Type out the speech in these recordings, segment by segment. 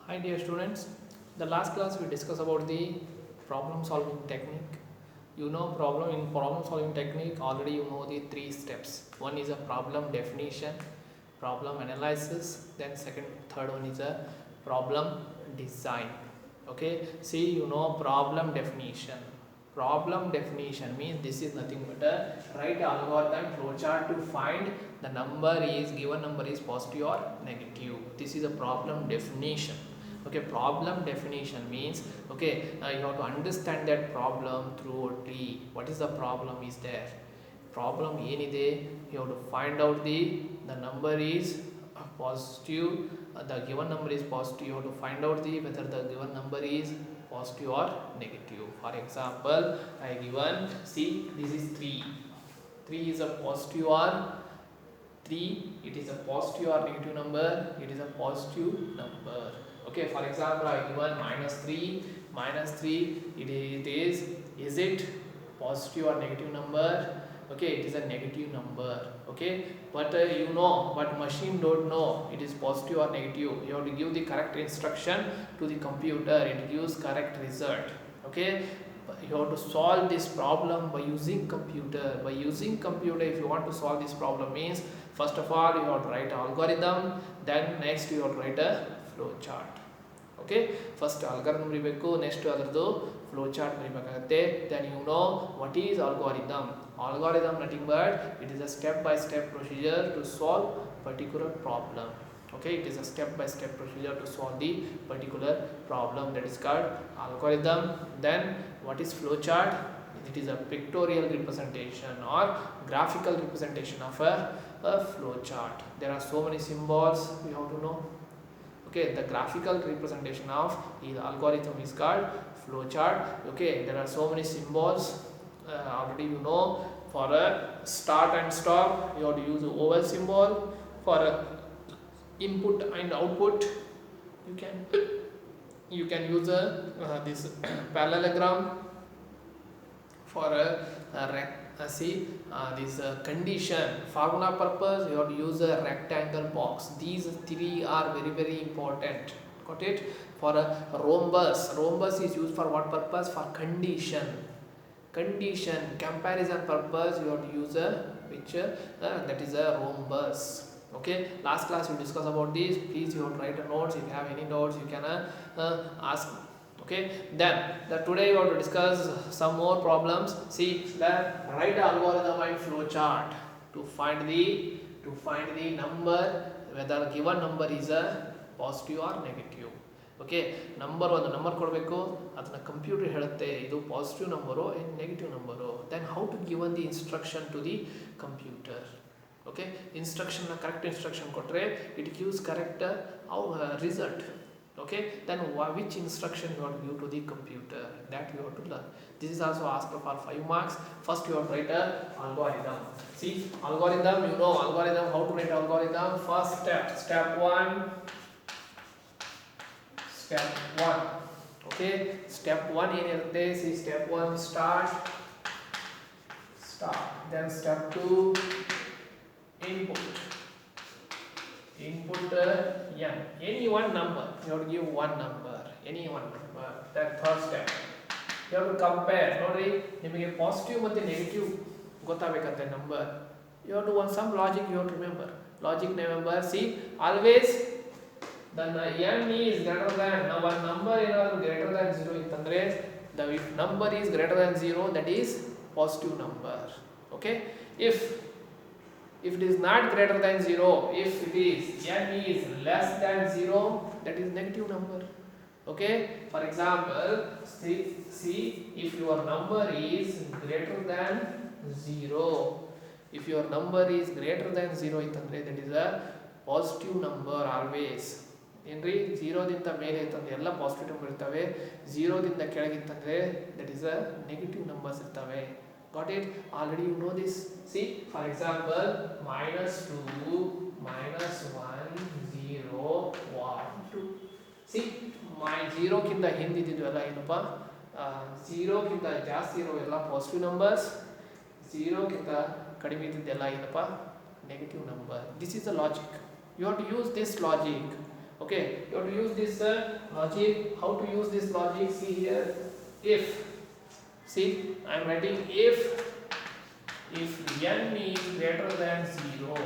Hi dear students, the last class we discussed about the problem solving technique. You know problem solving technique already you know the three steps. One is a problem definition, problem analysis, then third one is a problem design. Okay, see you know problem definition. Problem definition means this is nothing but a right algorithm flowchart to find the given number is positive or negative. This is a problem definition. Okay, problem definition means okay, you have to understand that problem through a tree. What is the problem is there? Problem ಏನಿದೆ, you have to find out the number is positive, the given number is positive. You have to find out whether the given number is positive or negative. For example, I given, see this is 3 is a positive or 3, it is a positive or negative number, it is a positive number. Okay, for example, I given -3 is it positive or negative number? Okay, it is a negative number. Okay, but you know, but machine don't know it is positive or negative. You have to give the correct instruction to the computer, it gives correct result. Okay, you have to solve this problem by using computer. If you want to solve this problem means, first of all you have to write algorithm, then next you have to write a flow chart. Okay, first algorithm ಬರಿಬೇಕು, next ಅದರದು flow chart ಬರಿಬೇಕಾಗುತ್ತೆ. Then you know what is algorithm. Nothing but it is a step by step procedure to solve particular problem. Okay, it is a step by step procedure to solve the particular problem, that is called algorithm. Then what is flow chart? It is a pictorial representation or graphical representation of a flow chart. There are so many symbols we have to know. Okay, the graphical representation of the algorithm is called flow chart. Okay, there are so many symbols, already you know. For a start and stop you have to use the oval symbol. For a input and output you can use this parallelogram. For this condition formula purpose you have to use a rectangle box. These three are very important. Got it? For a rhombus is used for what purpose? For condition comparison purpose you have to use a picture, that is a rhombus. Okay, last class we discussed about this. Please you have to write a notes. If you have any doubts you can ask. Okay, then today we want to discuss some more problems. See, the right algorithm and flow chart to find the number, whether given number is a positive or negative. Okay, ಒಂದು number ಕೊಡಬೇಕು, ಅದನ್ನ computer ಹೇಳುತ್ತೆ ಇದು positive number negative number. Then how to given the instruction to the computer. Okay, correct instruction ಕೊಟ್ಟರೆ it gives correct result. Okay, then which instruction you have to give to the computer, that you have to learn. This is also asked for 5 marks. First you have to write a algorithm. See, algorithm, you know algorithm, how to write algorithm. First step 1. Okay, step 1 ಏನಿರುತ್ತೆ? See, step 1 start. Then step 2 input n, any one number you have to give one number, any one number. Then third step you have to compare. Nodri, ನಿಮಗೆ positive ಮತ್ತು negative ಗೊತ್ತಾಗಬೇಕಂತೆ number. You have to want some logic, you have to remember. See, always the n is greater than, one number ಏನಾದರೂ greater than 0 ಇತ್ತಂದ್ರೆ, if number is greater than 0 that is positive number. Okay, if it is not greater than 0, if it is n is less than 0, that is negative number. Okay, for example, see if your number is greater than 0, ಇತ್ತಂದ್ರೆ that is a positive number always. ಏನ್ರಿ, 0 ದಿಂದ ಮೇಲೆ ಇತ್ತಂದ್ರೆ ಎಲ್ಲ positive number ಇರ್ತವೆ, 0 ದಿಂದ ಕೆಳಗಿತ್ತಂದ್ರೆ that is a negative numbers ಇರ್ತವೆ. Got it? Already you know this. See, for example, -2, -1, 0, 1, 2. See, 0 ಕಿಂತ ಹಿಂದಿದ್ದೆಲ್ಲ ಏನಪ್ಪ, 0 ಕಿಂತ ಜಾಸ್ತಿ ಇರೋ ಎಲ್ಲ ಪಾಸಿಟಿವ್ ನಂಬರ್ಸ್, 0 ಕಿಂತ ಕಡಿಮೆ ಇದ್ದೆಲ್ಲ ಏನಪ್ಪ, negative number. This is the logic. You have to use this logic. Okay, you have to use this logic. How to use this logic? See here, if, see, I am writing if n is greater than 0,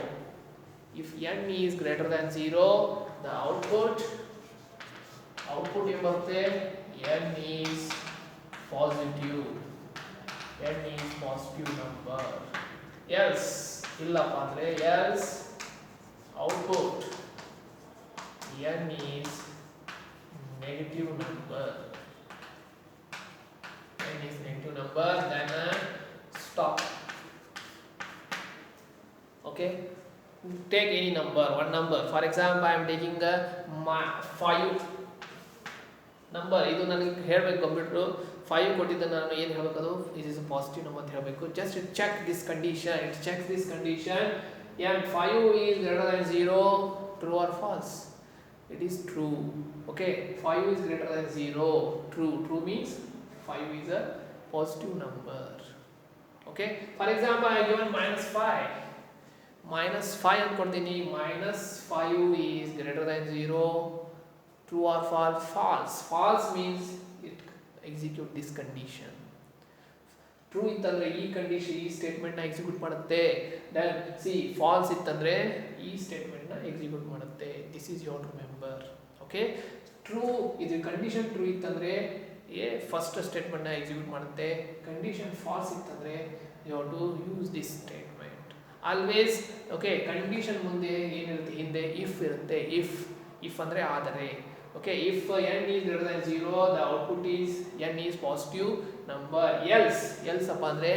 if n is greater than 0, the output ಎಂಬರುತ್ತೆ n is positive, n is positive number, else ಇಲ್ಲಪ್ಪ ಅಂದ್ರೆ else output n is negative number, n is negative number, then stop. Okay, take any number, one number. For example, I am taking the 5 number. ಇದು ನನಗೆ ಹೇಳಬೇಕು computer 5 ಕೊಟ್ಟಿದ್ದ ನಾನು ಏನು ಹೇಳಬೇಕು, this is a positive number ಅಂತ ಹೇಳಬೇಕು. Just check this condition, it checks this condition, and 5 is greater than 0, true or false? It is true. Okay, 5 is greater than 0, true means 5 is a positive number. Okay, for example, I given minus 5 ಅನ್ಕೊಡ್ತೀನಿ, -5 is greater than 0, true or false? False means it execute this condition. True ಇತ್ತಂದ್ರೆ ಈ condition, ಈ statement ನ execute ಮಾಡುತ್ತೆ. then see false ಇತ್ತಂದ್ರೆ ಈ statement ನ execute ಮಾಡುತ್ತೆ. this is you have to remember. okay, true ಇದು ಕಂಡೀಷನ್ ಟ್ರೂ ಇತ್ತಂದ್ರೆ ಫಸ್ಟ್ ಸ್ಟೇಟ್ಮೆಂಟ್ ನ ಎಕ್ಸಿಕ್ಯೂಟ್ ಮಾಡುತ್ತೆ. ಕಂಡೀಷನ್ ಫಾಲ್ಸ್ ಇತ್ತಂದ್ರೆ you have to use this statement always. okay, condition ಮುಂದೆ ಏನಿರುತ್ತೆ, ಹಿಂದೆ if ಇರುತ್ತೆ. if ಅಂದ್ರೆ ಆದರೆ. okay, if n is greater than 0, the output is n is positive number. else ಅಪ್ಪ ಅಂದ್ರೆ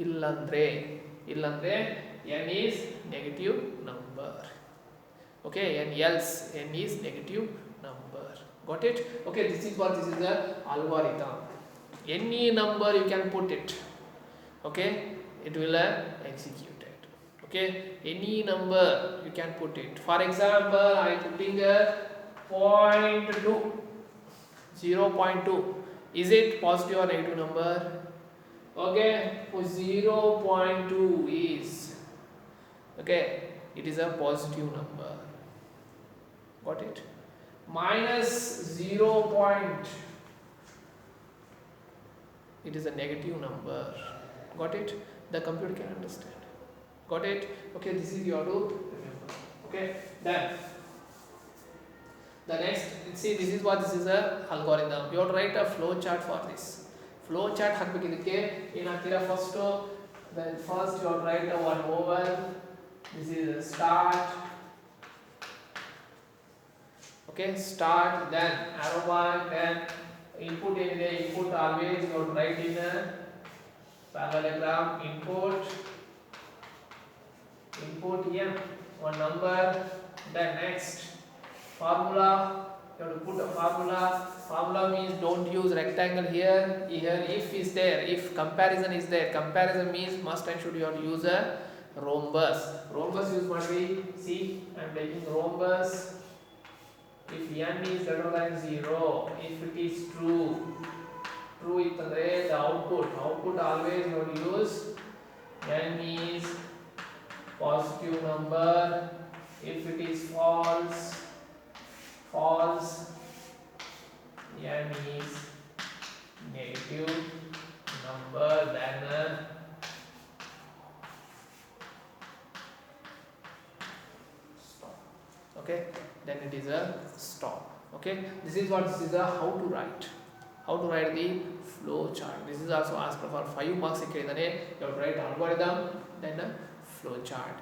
ಇಲ್ಲಂದ್ರೆ n is negative number. okay, else n is negative number. got it? okay, this is the algorithm. any number you can put it, okay, it will execute it. okay, any number you can put it. for example, I am putting a 0.2. is it positive or negative number? okay, 0.2 is, okay, it is a positive number. got it? minus 0. it is a negative number. got it? The computer can understand. got it? okay, this is you have to remember. okay, then the next, see, this is a algorithm. you have to write a flow chart for this. flow chart ಹಾಕಬೇಕು. ಇದಕ್ಕೆ ಏನು ಹಾಕ್ತೀರಾ, first you have to write a one over. this is a start. okay, start, then arrow bar, then input ಏನಿದೆ, input always you have to write in a parallelogram. input m, one number. then next formula, you have to put a formula means don't use rectangle here if is there, if comparison is there. comparison means must and should you have to use a rhombus use ಮಾಡಿ. see, I am taking rhombus. if n is greater than 0, if it is true ಇತ್ತಂದ್ರೆ the output always you have to use n is positive number. if it is false n is negative number. then stop. okay, then it is a stop. okay, this is a how to write the flow chart. this is also asked for 5 marks ಕೇಳಿದಾನೆ. you have to write algorithm, then flow chart.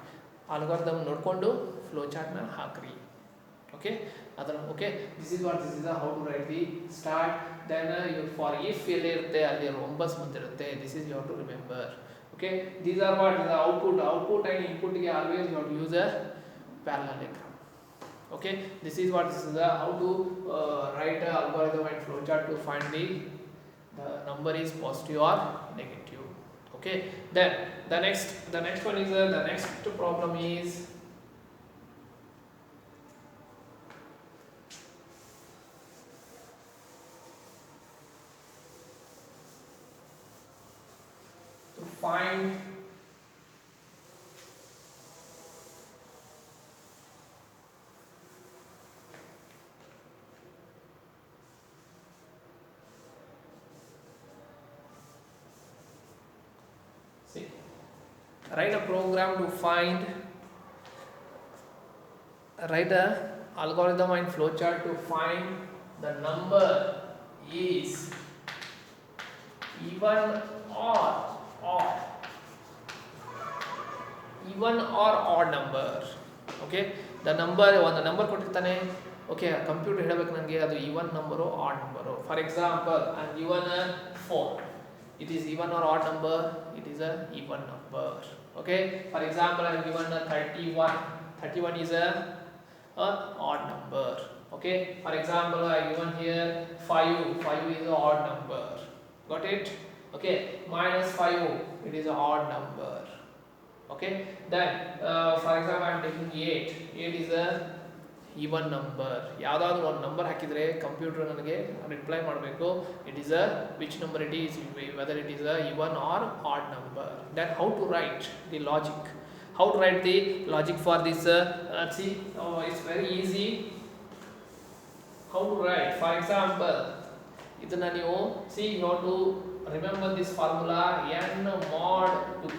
algorithm ನೋಡ್ಕೊಂಡು flow chart ನ ಹಾಕ್ರಿ. okay, okay, this is a how to write the start. then for if ಎಲ್ಲಿ ಇರುತ್ತೆ ಅಲ್ಲಿ rhombus ಬಂದಿರುತ್ತೆ. this is you have to remember. okay, these are the output and input ಗೆ always you have to use a parallelogram. okay, this is a how to write a algorithm and flow chart to find the number is positive or negative. okay, then the next one is the next problem is find write a program to find, write a algorithm and flowchart to find the number is even or odd, even or odd number. Okay, the number ಒಂದು number ಕೊಟ್ಟಿರ್ತಾನೆ. Okay, computer ಹೇಳಬೇಕು ನನಗೆ ಅದು even number odd number. For example I am given 4, it is even or odd number, it is a even number. Okay, for example I am given a 31 is a odd number. Okay, for example I given here 5 is a odd number. Got it? Okay, minus 5, it is a odd number. Okay, then for example I am taking 8 is a even number. ಯಾವುದಾದ್ರೂ ಒಂದು number ಹಾಕಿದರೆ computer ನನಗೆ reply ಮಾಡಬೇಕು it is a which number it is, whether it is a even or odd number. Then how to write the logic, how to write the logic for this see, it's very easy how to write. For example ಇದನ್ನ ನೀವು see, you have to remember this formula n mod 2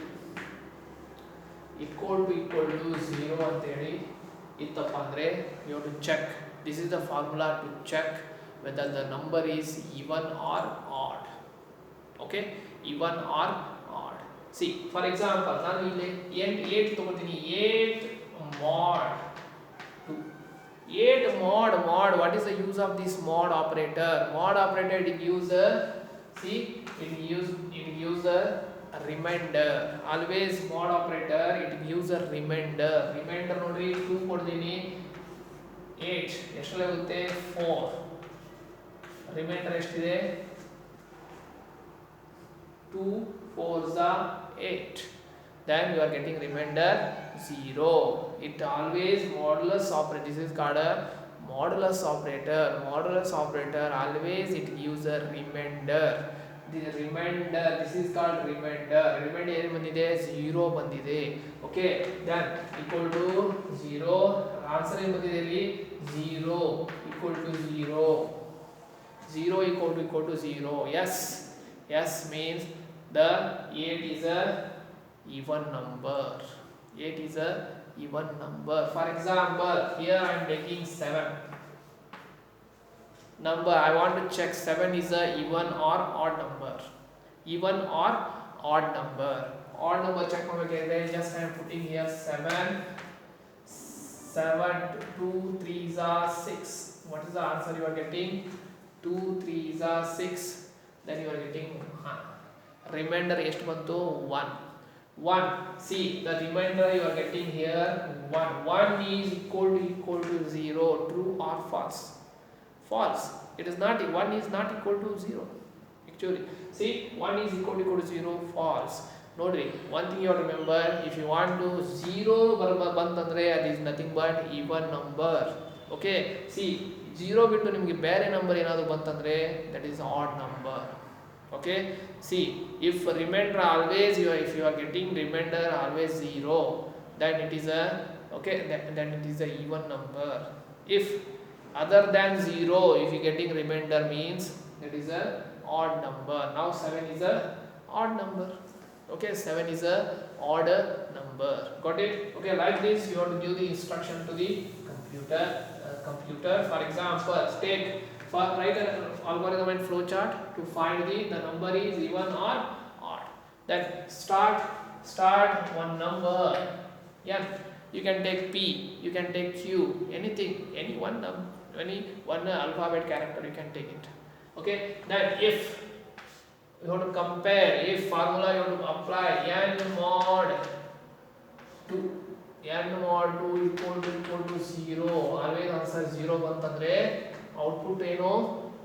equal to 0 ಅಂತ ಹೇಳಿ ಇತ್ತಪ್ಪ ಅಂದರೆ you have to check. This is the formula to check whether the number is even or odd. Okay, even or odd. See, for example ನಾನು ಇಲ್ಲಿ 8 ತಗೊಳ್ತೀನಿ. 8 mod 2, 8 mod. What is the use of this mod operator? Mod operator, it gives a, see, it gives a remainder. Always mod operator, it gives a remainder ನೋಡ್ರಿ 2 ಕೊಡ್ತೀನಿ, 8 ಎಷ್ಟಾಗುತ್ತೆ 4, reminder ಎಷ್ಟಿದೆ 2 4s are 8, then you are getting remainder 0. It always modulus operator, this is called a modulus operator. Modulus operator always it gives a remainder. The remainder, this is called remainder. Remainder ಏನು ಬಂದಿದೆ 0 ಬಂದಿದೆ. Okay, then equal to 0, answer ಏನು ಬಂದಿದೆ ಇಲ್ಲಿ 0 equal to 0, 0 equal to 0. Yes means the 8 is a even number. 8 is a even number. For example here I am taking 7 number. I want to check 7 is a even or odd number. Even or odd number. Odd number check ಮಾಡಬೇಕಂದ್ರೆ just I am putting here 7 2 3s are 6. What is the answer you are getting? 2 3s are 6. Then you are getting remainder ಎಷ್ಟು ಬಂತು 1. See, the remainder you are getting here 1 is equal to 0. True or false? False. It is not, 1 is not equal to 0 actually. See, 1 is equal to 0, false. Nodri, one thing you have to remember, if you want to 0 bantandre, that is nothing but even number. Okay, see, 0 ಬಿಟ್ಟು ನಿಮಗೆ ಬೇರೆ number ಏನಾದರೂ ಬಂತಂದ್ರೆ that is odd number. Okay, see, if remainder always if you are getting remainder always 0, then it is a, okay, then it is a even number. If other than 0, if you getting remainder means it is a odd number. Now 7 is a odd number. Okay, 7 is a odd number. Got it? Okay, like this you have to give the instruction to the computer. For example, write an algorithm and flowchart to find the number is even or odd. Then start one number. Yeah, you can take P, you can take Q, anything, any one alphabet character you can take it. Okay, then if you have to compare, if formula you have to apply n mod 2 equal to 0, always answer 0 bantandre output ಏನು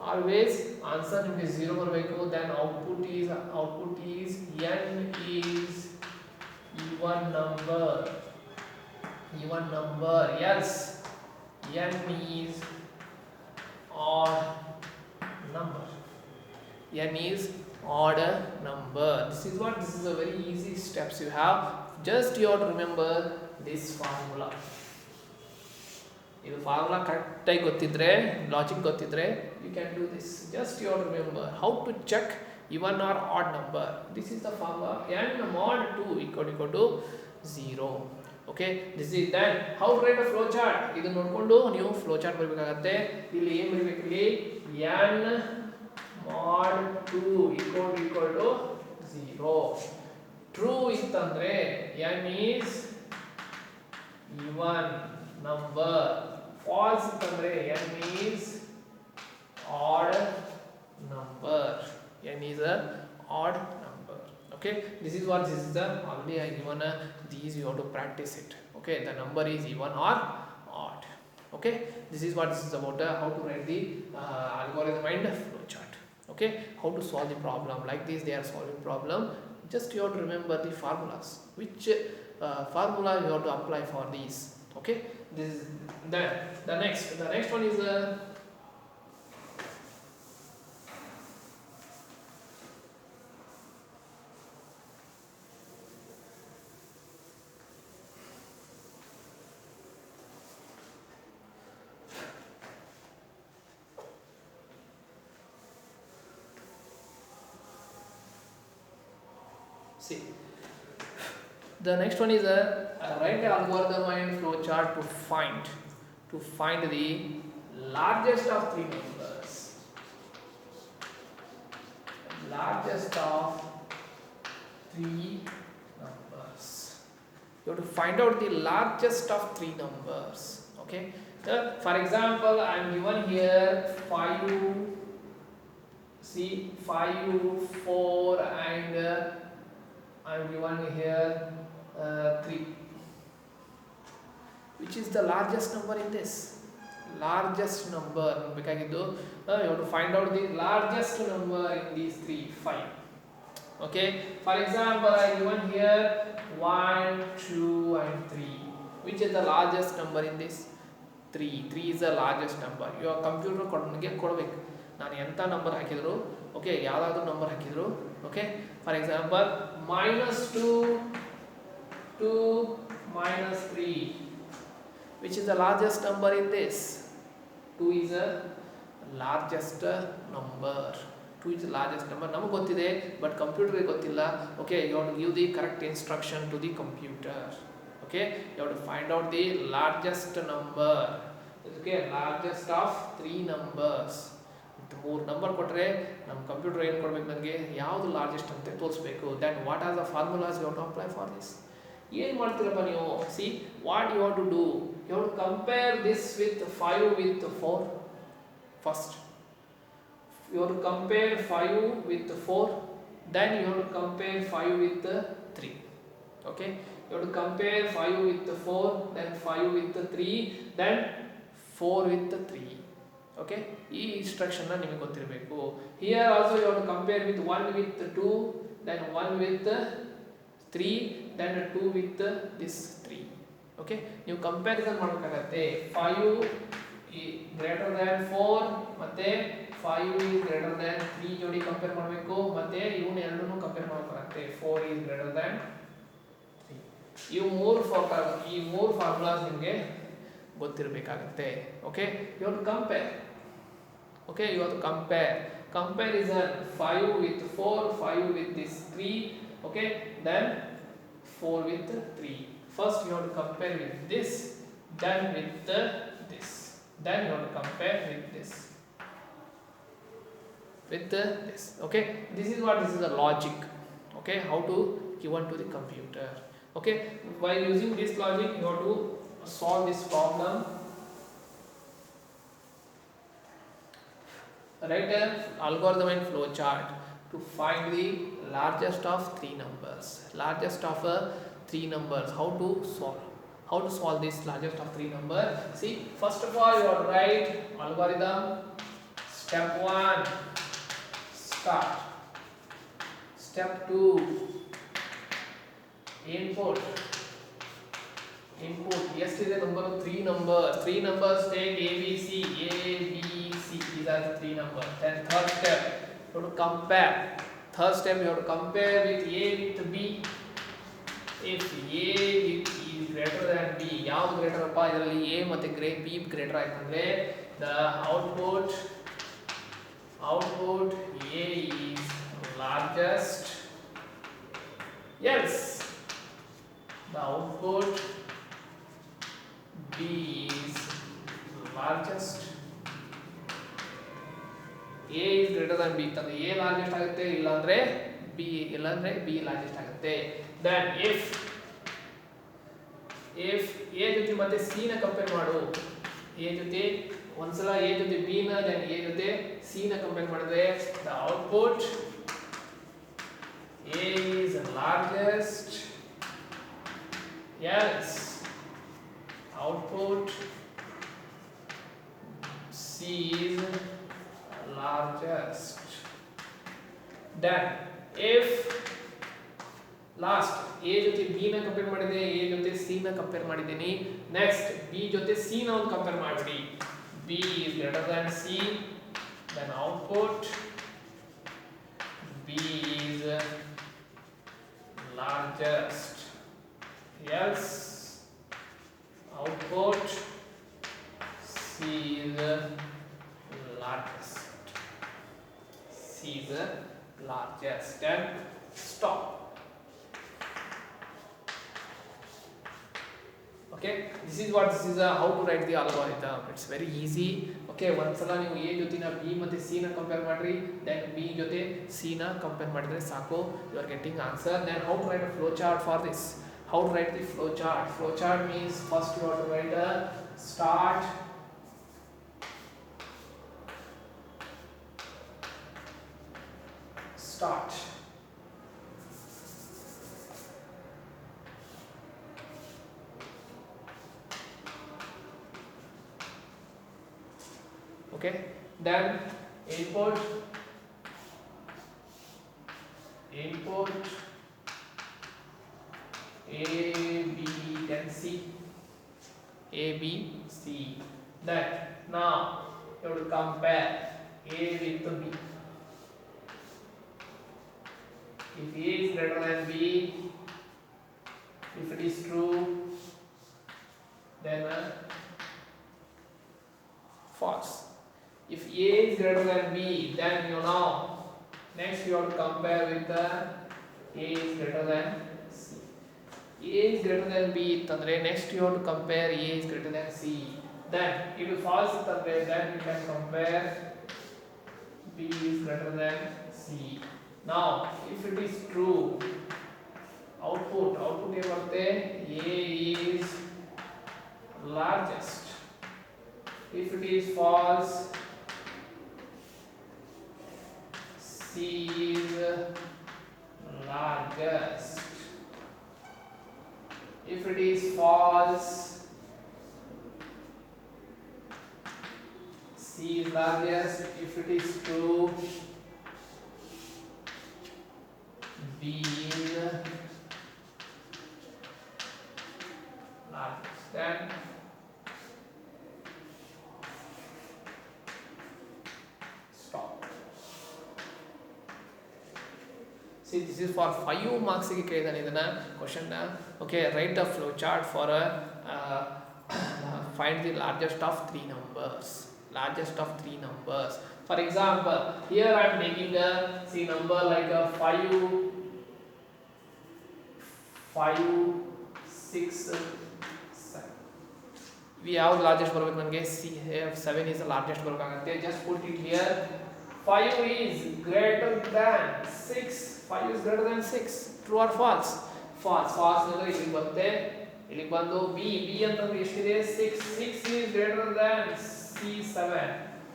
always answer ನಿಮಗೆ 0 ಬರಬೇಕು. then output is n is even number. Yes, n is odd number. N is odd number. This is a very easy steps you have. Just you have to remember this formula. ಇದು formula ಕರೆಕ್ಟಾಗಿ ಗೊತ್ತಿದ್ರೆ, logic ಗೊತ್ತಿದ್ರೆ, you can do this. Just you have to remember how to check even or odd number. This is the formula. N mod 2 equal to 0. Okay, this is then how to write a flow chart. Idu nodkondu ನೀವು flow chart ಬರಬೇಕಾಗುತ್ತೆ. ಇಲ್ಲಿ ಏನು ಬರಬೇಕು ಇಲ್ಲಿ n mod 2 equal to 0. True ಇತ್ತಂದ್ರೆ n is even number. False ಇತ್ತಂದ್ರೆ n is odd number. N is a odd number. Okay, this is the already I given these, you have to practice it. Okay, the number is even or odd. Okay, this is what this is about, how to write the algorithm and flow chart. Okay, how to solve the problem like this. They are solving problem, just you have to remember the formulas, which formula you have to apply for these. Okay, this is the next one is see, the next one is write the algorithm and flow chart to find the largest of three numbers. Largest of three numbers. You have to find out the largest of three numbers. Okay. So, for example, I am given here 5, 4 and I am given here 3. Which is the largest number in this? Largest number ಬೇಕಾಗಿದ್ದು you have to find out the largest number in these 3, 5. Okay, for example, I given here 1, 2 and 3. Which is the largest number in this? 3 is the largest number. Your computer ನನಗೆ ಕೊಡಬೇಕು, ನಾನು ಎಂಥ number ಹಾಕಿದ್ರು, okay, ಯಾವುದಾದ್ರೂ number ಹಾಕಿದ್ರು, okay. For example -2 to -3, which is the largest number in this? 2 is the largest number. 2 is the largest number. ನಮಗೆ ಗೊತ್ತಿದೆ, but ಕಂಪ್ಯೂಟರ್ಗೆ ಗೊತ್ತಿಲ್ಲ. Okay, you have to give the correct instruction to the computer. Okay, you have to find out the largest number. Okay, largest of 3 numbers. 3 number ಕೊಟ್ಟರೆ ನಮ್ಮ computer ಏನು ಕೊಡಬೇಕು, ನನಗೆ ಯಾವುದು ಲಾರ್ಜೆಸ್ಟ್ ಅಂತ ತೋರಿಸ್ಬೇಕು. Then what are the formulas you have to apply for this? ಏನು ಮಾಡ್ತೀರಪ್ಪ ನೀವು? See what you have to do, you have to compare this with 5 with 4 first. You have to compare 5 with 4, then you have to compare 5 with 3. Okay, you have to compare 5 with 4, then 5 with 3, then 4 with 3. Okay, ಈ instruction na ನಿಮಗೆ ಗೊತ್ತಿರಬೇಕು. Here also you have to compare with 1 with 2, then 1 with 3, then 2 with this 3. Okay, ನೀವು comparison ಮಾಡಬೇಕಾಗುತ್ತೆ. 5 greater than 4 ಮತ್ತೆ 5 is greater than 3 ಜೋಡಿ compare ಮಾಡಬೇಕು, ಮತ್ತೆ ಇವನ್ನ ಎರಡನ್ನೂ ಕಂಪೇರ್ ಮಾಡಬೇಕಾಗುತ್ತೆ. 4 is greater than 3. ಈ ಮೂರು ಫಾರ್ಮುಲಾಸ್ ನಿಮಗೆ ಗೊತ್ತಿರಬೇಕಾಗುತ್ತೆ. Okay, you have to compare. Okay, you have to compare. Comparison 5 with 4, 5 with this 3. Okay, then 4 with 3. First you have to compare with this, then with this, then you have to compare with this, this. Okay, this is the logic. Okay, how to given to the computer. Okay, by using this logic you have to solve this problem. Write an algorithm and flow chart to find the largest of 3 numbers. Largest of 3 numbers. How to solve this largest of 3 number? See, first of all you have to write algorithm. Step 1, start. Step 2, input. Yesterday number 3 numbers. 3 numbers take A, B, C. These are the 3 numbers. Then third step, you have to compare. Third step, you have to compare with A with B. If A is greater than B, ಯಾವುದು greater ಅಪ್ಪ ಇದರಲ್ಲಿ? A ಮತ್ತೆ B greater ಆಯ್ತಂದ್ರೆ the output A is Yes, the output B is largest. A is greater than B ಅಂತಂದ್ರೆ A largest ಆಗುತ್ತೆ, ಇಲ್ಲಾಂದ್ರೆ B largest ಆಗುತ್ತೆ. Then if A ಜೊತೆ ಮತ್ತೆ C ನ ಕಂಪೇರ್ ಮಾಡು, A ಜೊತೆ ಒಂದ್ಸಲ A ಜೊತೆ B ನ then A ಜೊತೆ C ನ ಕಂಪೇರ್ ಮಾಡಿದ್ರೆ the output A is largest. Yes, output C is largest. Then if last A ಜೊತೆ B ನ ಕಂಪೇರ್ ಮಾಡಿದೆ, A ಜೊತೆ C ನ ಕಂಪೇರ್ ಮಾಡಿದ್ದೀನಿ, next B ಜೊತೆ C ನ ಒಂದು ಕಂಪೇರ್ ಮಾಡಿ, B is greater than C, then output B is largest. Yes, output C is largest. C is largest. Then stop. Okay, this is how to write the algorithm. It's very easy. Okay, ಒಂದ್ಸಲ ನೀವು A ಜೊತೆನ B ಮತ್ತೆ C ನ compare ಮಾಡ್ರಿ, then B ಜೊತೆ C ನ compare ಮಾಡಿದ್ರೆ ಸಾಕು, you are getting answer. Then how to write a flow chart for this? How to write the flow chart? Flow chart means first you have to write the start, okay, then input A B then C, A B C. Then now you have to compare A with B. If A is greater than B, if it is true, then false. If A is greater than B, then you know next you have to compare with the A is greater than C. A is greater than B ಅಂತಂದ್ರೆ next you have to compare A is greater than C. Then if it false ಅಂತಂದ್ರೆ then you can compare B is greater than C. Now if it is true, output ಏನು ಬರುತ್ತೆ, A is largest. If it is false, C is largest. If it is false, C is largest. If it is true, B is largest. Then stop. See, this is for 5 marks ಗೆ ಕೇಳಿದಾನೆ ಇದನ್ನ question. Okay, write the flow chart for a find the largest of 3 numbers. Largest of 3 numbers. For example, here I am taking a number like a 5, 6, 7. We have largest ಬರಬೇಕು ನನಗೆ, 7 is the largest ಬರಬೇಕಾಗುತ್ತೆ. Just put it here. 5 is greater than 6. 5 is greater than 6. True or false? False. False ಅಂದ್ರೆ ಇಲ್ಲಿ ಬರುತ್ತೆ. ಇಲ್ಲಿ ಬಂದು B ಅಂತಂದ್ರೆ ಎಷ್ಟಿದೆ, 6. 6 is greater than C 7.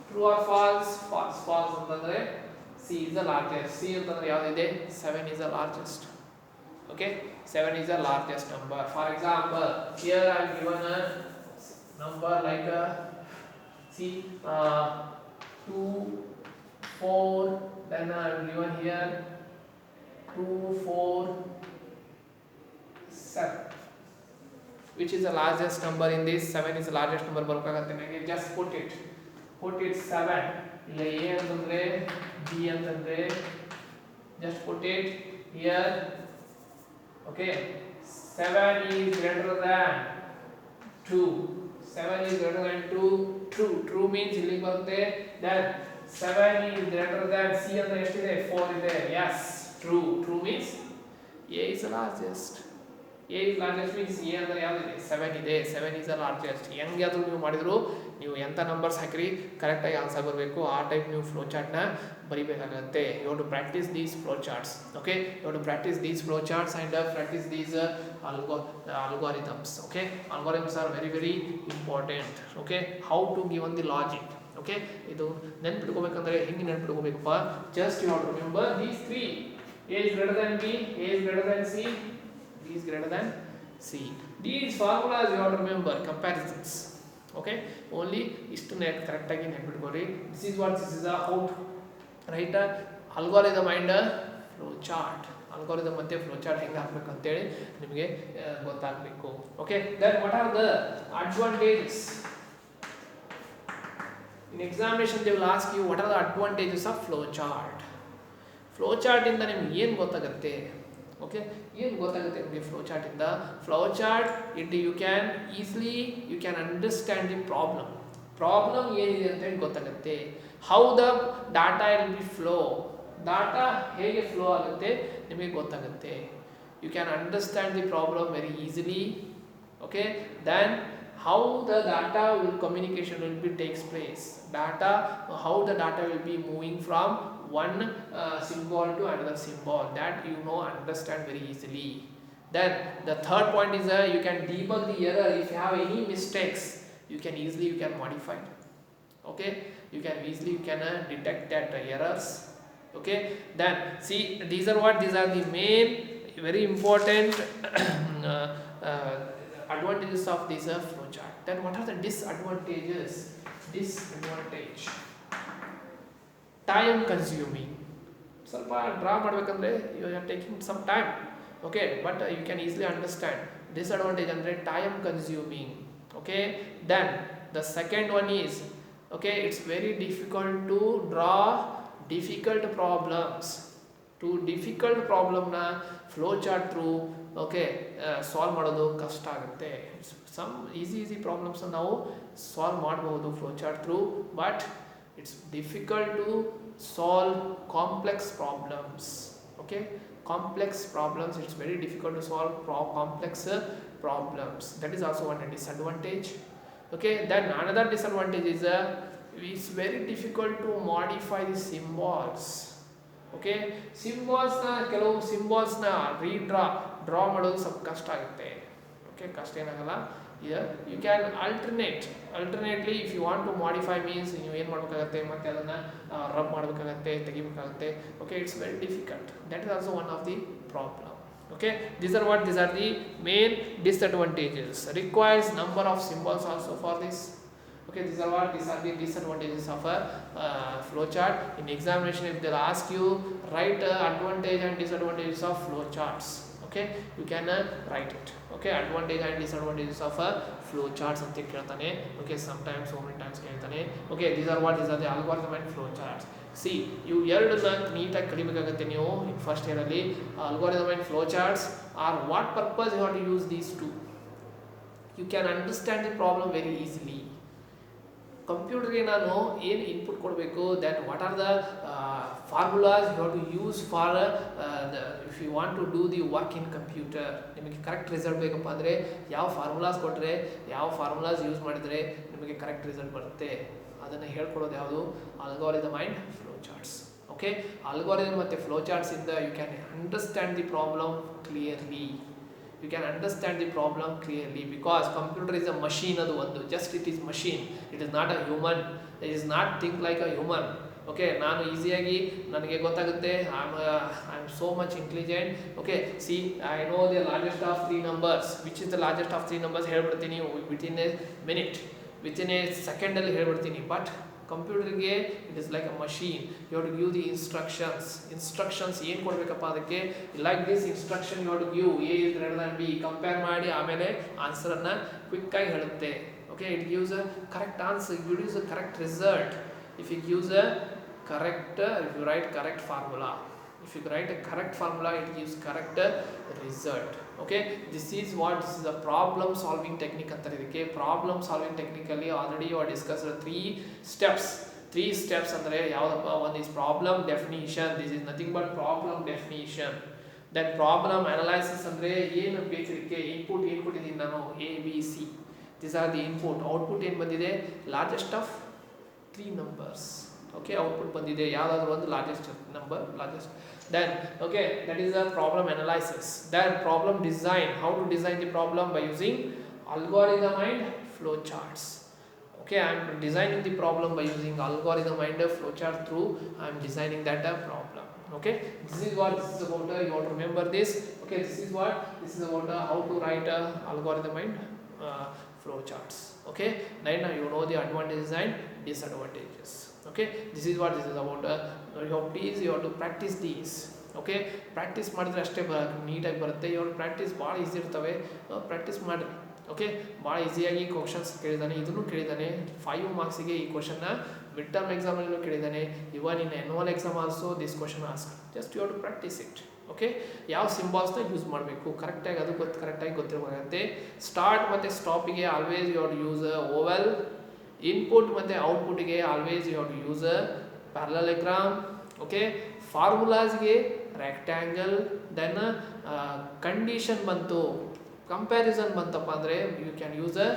True or false? False. False ಅಂತಂದ್ರೆ C is the largest. C ಅಂತಂದ್ರೆ ಯಾವ್ದಿದೆ, 7 is the largest. Okay, 7 is the largest number. For example, here I am given a number like a 2, 4, then I am given here 2, 4, 7. Which is the largest number in this? 7 is the largest number ಬರಬೇಕಾಗುತ್ತೆ ನನಗೆ. Just put it 7. ಇಲ್ಲ A ಅಂತಂದ್ರೆ B ಅಂತಂದ್ರೆ just put it here. Okay, 7 is greater than 2. 7 is greater than 2. True means ಇಲ್ಲಿ ಬರುತ್ತೆ. Then 7 is greater than C ಅಂದ್ರೆ ಎಷ್ಟಿದೆ, 4 ಇದೆ. Yes, true means A is the largest. A is largest means A ಅಂದರೆ ಯಾವ್ದಿದೆ 7 ಇದೆ 7 is the largest. ಹೆಂಗಾದ್ರೂ ನೀವು ಮಾಡಿದ್ರು ನೀವು ಎಂಥ ನಂಬರ್ಸ್ ಹಾಕಿರಿ ಕರೆಕ್ಟಾಗಿ ಆನ್ಸರ್ ಬರಬೇಕು ಆ ಟೈಪ್ ನೀವು ಫ್ಲೋ ಚಾರ್ಟ್ನ ಬರಿಬೇಕಾಗುತ್ತೆ. You have to practise these flow charts. Okay, you have to practise these flow charts and practise these algorithms. Okay, algorithms are very very important. Okay, how to given the logic. Okay, ಇದು ನೆನ್ಪಿಟ್ಕೋಬೇಕಂದ್ರೆ ಹೆಂಗೆ ನೆನ್ಪಿಟ್ಕೋಬೇಕಪ್ಪ, just you have to remember these three. A is greater than B, A is greater than C, B is greater than C. These formulas you have to remember, comparisons. Okay, only istune correct agi ನೆನ್ಪಿಟ್ಕೋರಿ. This is what this is a how to write a algorithm and a flow chart. algorithm ಮತ್ತೆ flow chart ಹೆಂಗೆ ಹಾಕಬೇಕು ಅಂತ ಹೇಳಿ ನಿಮಗೆ ಗೊತ್ತಾಗಬೇಕು. Okay, then what are the advantages? In examination they will ask you what are the advantages of flow chart. Flow chart ಇಂದ ನಿಮ್ಗೆ ಏನು ಗೊತ್ತಾಗುತ್ತೆ? ಓಕೆ, ಏನು ಗೊತ್ತಾಗುತ್ತೆ ನಿಮಗೆ ಫ್ಲೋ ಚಾರ್ಟ್ ಇಂದ? Flow chart it you can understand the problem ಏನಿದೆ ಅಂತ ಹೇಳಿ ಗೊತ್ತಾಗುತ್ತೆ. How the data will be flow, data ಹೇಗೆ ಫ್ಲೋ ಆಗುತ್ತೆ ನಿಮಗೆ ಗೊತ್ತಾಗುತ್ತೆ. You can understand the problem very easily. Okay, then how the data communication will be takes place, how the data will be moving from one symbol to another symbol, that you know understand very easily. Then the third point is you can debug the error. If you have any mistakes you can easily modify. Okay, you can detect that errors. Okay, then see these are the main very important advantages of this flow chart. Then what are the disadvantages? Disadvantage, time consuming. ಸ್ವಲ್ಪ draw ಮಾಡಬೇಕಂದ್ರೆ you are taking some time. Okay, but you can easily understand. Disadvantage ಅಂದ್ರೆ time consuming. Okay, then the second one is, okay, it's very difficult to draw difficult problems. To difficult problem na flow chart through solve ಮಾಡೋದು ಕಷ್ಟ ಆಗುತ್ತೆ. Some easy problems ನಾವು solve ಮಾಡಬಹುದು flow chart through, but it's difficult to solve complex problems. Okay, complex problems it's very difficult to solve complex problems. That is also one disadvantage. Okay, then another disadvantage is it's very difficult to modify the symbols. Okay, ಕೆಲವು ಸಿಂಬಾಲ್ಸ್ನ draw ಮಾಡೋದು ಸ್ವಲ್ಪ ಕಷ್ಟ ಆಗುತ್ತೆ. Okay, ಕಷ್ಟ ಏನಾಗಲ್ಲ. You can alternately if you want to modify means ನೀವು ಏನು ಮಾಡಬೇಕಾಗತ್ತೆ, ಮತ್ತೆ ಅದನ್ನು ರಬ್ ಮಾಡಬೇಕಾಗತ್ತೆ, ತೆಗಿಬೇಕಾಗತ್ತೆ. Okay, it's very difficult. That is also one of the problem. Okay, these are the main disadvantages. Requires number of symbols also for this. Okay, these are the disadvantages of a flow chart. In examination if they'll ask you write advantage and disadvantages of flow charts. Okay, you can write it. Okay, advantage and disadvantages of a flow charts ante keltane. Okay, sometimes so many times keltane. Okay, these are the algorithm and flow charts. See, you ಎರಡನ್ನ ನೀಟಾಗಿ ಕಲಿಬೇಕಾಗುತ್ತೆ ನೀವು first year ಅಲ್ಲಿ. algorithm and flow charts are what purpose you have to use these two. You can understand the problem very easily. ಕಂಪ್ಯೂಟರ್ಗೆ ನಾನು ಏನು input ಕೊಡಬೇಕು, then what are the formulas you have to use for if you want to do the work in computer. ನಿಮಗೆ correct result ಬೇಕಪ್ಪ ಅಂದರೆ ಯಾವ formulas ಕೊಟ್ಟರೆ, ಯಾವ ಫಾರ್ಮುಲಾಸ್ ಯೂಸ್ ಮಾಡಿದರೆ ನಿಮಗೆ ಕರೆಕ್ಟ್ ರಿಸಲ್ಟ್ ಬರುತ್ತೆ, ಅದನ್ನು ಹೇಳ್ಕೊಡೋದು ಯಾವುದು? Algorithm and flow charts. Okay, algorithm ಮತ್ತು ಫ್ಲೋ ಚಾರ್ಟ್ಸಿಂದ you can understand the problem clearly. You can understand the problem clearly because computer is a machine. ಅದು ಒಂದು just it is machine, it is not a human, it is not think like a human. Okay, ನಾನು ಈಸಿಯಾಗಿ ನನಗೆ ಗೊತ್ತಾಗುತ್ತೆ, I am so much intelligent. Okay, see, I know the largest of three numbers. Which is the largest of three numbers ಹೇಳ್ಬಿಡ್ತೀನಿ within a minute, within a second ಅಲ್ಲಿ ಹೇಳ್ಬಿಡ್ತೀನಿ. But ಕಂಪ್ಯೂಟರ್ಗೆ it is like a machine. You have to give the instructions ಏನು ಕೊಡಬೇಕಪ್ಪ ಅದಕ್ಕೆ, like this instruction you have to give A is greater than B, compare ಮಾಡಿ ಆಮೇಲೆ ಆನ್ಸರನ್ನು ಕ್ವಿಕ್ಕಾಗಿ ಹೇಳುತ್ತೆ. Okay, it gives a correct answer, it gives a correct result if you gives a correct, if you write correct formula. If you write a correct formula, it gives correct result. Okay, this is a problem solving technique anta idike. Problem solving technically already you have discussed three steps andre yavadappa. One is problem definition. This is nothing but problem definition. Then problem analysis ಅಂದರೆ ಏನು ಬೇಕಿದ್ದಕ್ಕೆ input ಏನು ಕೊಟ್ಟಿದ್ದೀನಿ ನಾನು A B C this are the input output ಏನು ಬಂದಿದೆ largest of 3 numbers okay output ಬಂದಿದೆ ಯಾವುದಾದ್ರೂ ಒಂದು largest number largest then okay that is a problem analysis then problem design how to design the problem by using algorithm and flowcharts okay I am designing the problem by using algorithm and flowchart through I am designing that problem okay this is what this is about you want to remember this okay this is about how to write a algorithm and flowcharts okay now you know the advantages and disadvantages okay this is what this is about please you have to practice these okay practice ಮಾಡಿದ್ರೆ ಅಷ್ಟೇ ನೀಟಾಗಿ ಬರುತ್ತೆ ಇವಾಗ practice ಭಾಳ easy ಇರ್ತವೆ practice ಮಾಡಿರಿ okay ಭಾಳ ಈಸಿಯಾಗಿ ಕ್ವಶನ್ಸ್ ಕೇಳಿದ್ದಾನೆ ಇದನ್ನು ಕೇಳಿದ್ದಾನೆ 5 ಮಾರ್ಕ್ಸಿಗೆ ಈ ಕ್ವಶನ್ನ ಮಿಡ್ ಟರ್ಮ್ ಎಕ್ಸಾಮಲ್ಲೂ ಕೇಳಿದ್ದಾನೆ even in annual exam also this question ask just you have to practise it okay ಯಾವ ಸಿಂಬಾಲ್ಸ್ನ ಯೂಸ್ ಮಾಡಬೇಕು ಕರೆಕ್ಟಾಗಿ ಅದು ಕರೆಕ್ಟಾಗಿ ಗೊತ್ತಿರಬೇಕಾಗುತ್ತೆ ಸ್ಟಾರ್ಟ್ ಮತ್ತು ಸ್ಟಾಪಿಗೆ always you have to use oval input ಮತ್ತು ಔಟ್ಪುಟ್ಗೆ always you have to use parallelogram okay ಫಾರ್ಮುಲಾಸ್ಗೆ ರೆಕ್ಟ್ಯಾಂಗಲ್ ದೆನ್ ಕಂಡೀಷನ್ ಬಂತು ಕಂಪ್ಯಾರಿಸನ್ ಬಂತಪ್ಪ ಅಂದರೆ you can use a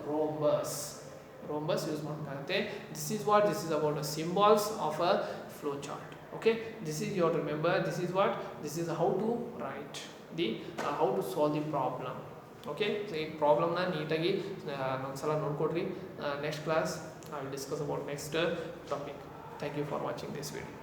rhombus use ಮಾಡಬೇಕಾಗುತ್ತೆ this is what this is about symbols of a flow chart okay this is you have to remember this is how to write the how to solve the problem okay so ಈ ಪ್ರಾಬ್ಲಮ್ನ ನೀಟಾಗಿ ಒಂದ್ಸಲ ನೋಡ್ಕೊಡ್ರಿ next class I will discuss about next topic thank you for watching this video